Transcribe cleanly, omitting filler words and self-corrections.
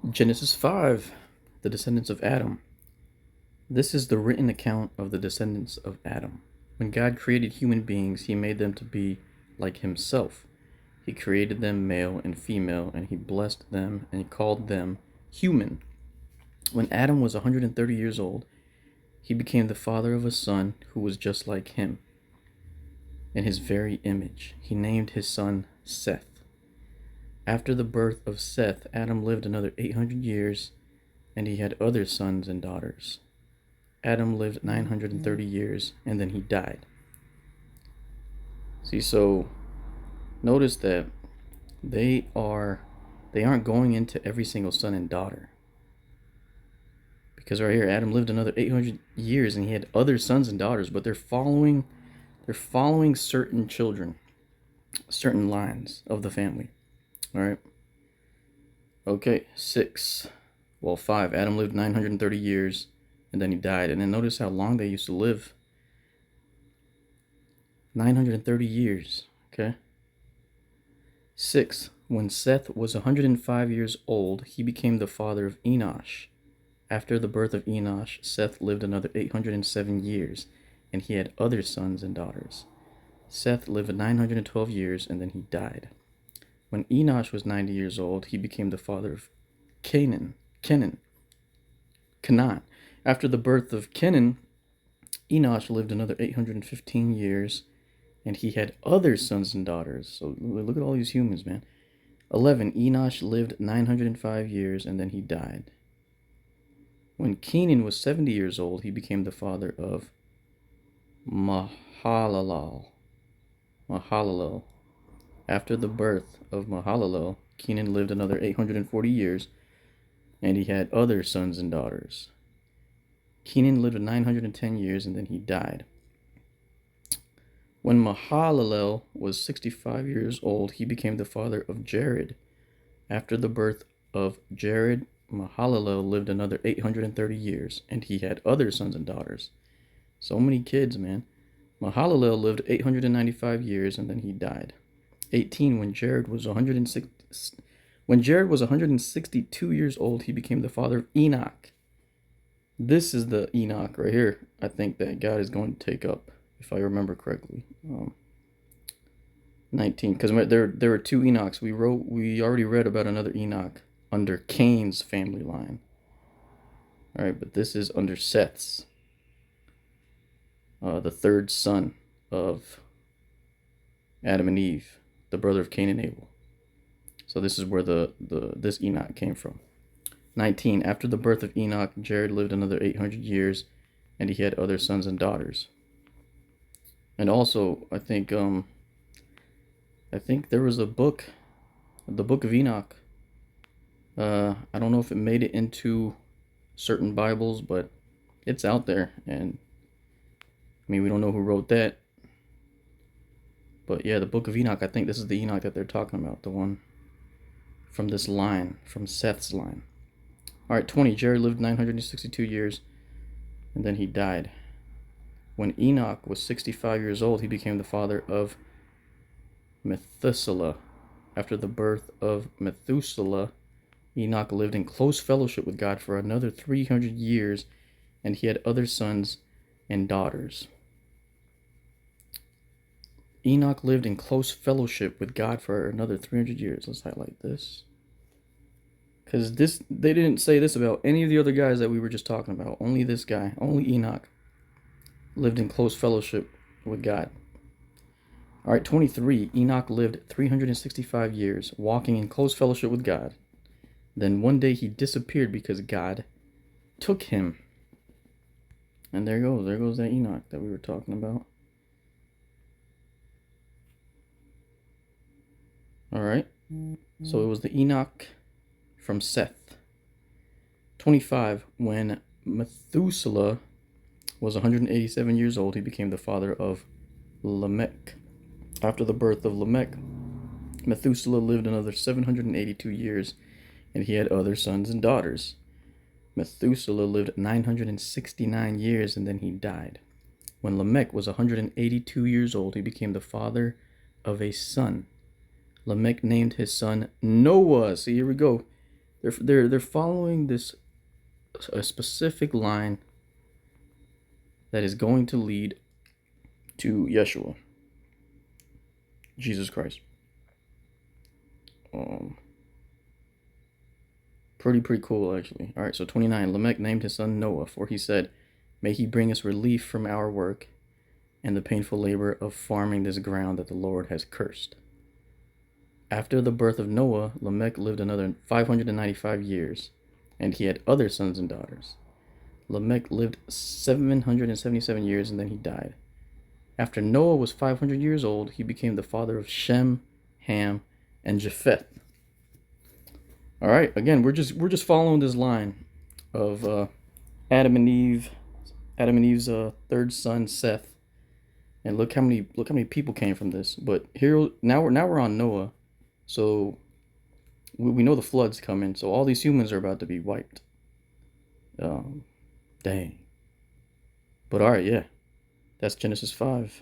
Genesis 5, the descendants of Adam. This is the written account of the descendants of Adam. When God created human beings, he made them to be like himself. He created them male and female, and he blessed them and he called them human. When Adam was 130 years old, he became the father of a son who was just like him, in his very image. He named his son Seth. After the birth of Seth, Adam lived another 800 years, and he had other sons and daughters. Adam lived 930 years, and then he died. See, so notice that they aren't going into every single son and daughter. Because right here, Adam lived another 800 years, and he had other sons and daughters, but they're following certain children, certain lines of the family. All right. Okay, 5. Adam lived 930 years, and then he died. And then notice how long they used to live. 930 years, okay? 6. When Seth was 105 years old, he became the father of Enosh. After the birth of Enosh, Seth lived another 807 years, and he had other sons and daughters. Seth lived 912 years, and then he died. When Enosh was 90 years old, he became the father of Canaan. After the birth of Canaan, Enosh lived another 815 years, and he had other sons and daughters. So look at all these humans, man. 11. Enosh lived 905 years, and then he died. When Canaan was 70 years old, he became the father of Mahalalel. After the birth of Mahalalel, Canaan lived another 840 years, and he had other sons and daughters. Canaan lived 910 years, and then he died. When Mahalalel was 65 years old, he became the father of Jared. After the birth of Jared, Mahalalel lived another 830 years, and he had other sons and daughters. So many kids, man. Mahalalel lived 895 years, and then he died. 18. When Jared was 162 years old, he became the father of Enoch. This is the Enoch right here, I think, that God is going to take up, if I remember correctly. 19, because there were two Enochs. We already read about another Enoch under Cain's family line. All right, but this is under Seth's, the third son of Adam and Eve, the brother of Cain and Abel. So this is where this Enoch came from. 19. After the birth of Enoch, Jared lived another 800 years, and he had other sons and daughters. And also, I think there was a book, the Book of Enoch. I don't know if it made it into certain Bibles, but it's out there, and I mean, we don't know who wrote that. But yeah, the Book of Enoch, I think this is the Enoch that they're talking about, the one from this line, from Seth's line. All right, 20. Jared lived 962 years, and then he died. When Enoch was 65 years old, he became the father of Methuselah. After the birth of Methuselah, Enoch lived in close fellowship with God for another 300 years, and he had other sons and daughters. Enoch lived in close fellowship with God for another 300 years. Let's highlight this. Because they didn't say this about any of the other guys that we were just talking about. Only this guy, only Enoch, lived in close fellowship with God. All right, 23. Enoch lived 365 years, walking in close fellowship with God. Then one day he disappeared because God took him. And there goes that Enoch that we were talking about. All right, so it was the Enoch from Seth. 25. When Methuselah was 187 years old, he became the father of Lamech. After the birth of Lamech, Methuselah lived another 782 years, and he had other sons and daughters. Methuselah lived 969 years, and then he died. When Lamech was 182 years old, he became the father of a son. Lamech named his son Noah. See, here we go. They're following this a specific line that is going to lead to Yeshua, Jesus Christ. Pretty cool, actually. All right, so 29. Lamech named his son Noah, for he said, "May he bring us relief from our work and the painful labor of farming this ground that the Lord has cursed." After the birth of Noah, Lamech lived another 595 years, and he had other sons and daughters. Lamech lived 777 years, and then he died. After Noah was 500 years old, he became the father of Shem, Ham, and Japheth. All right, again, we're just following this line of Adam and Eve, Adam and Eve's third son Seth, and look how many people came from this. But here now we're on Noah, so we know the flood's coming, so all these humans are about to be wiped. Dang. But all right, yeah, that's Genesis 5.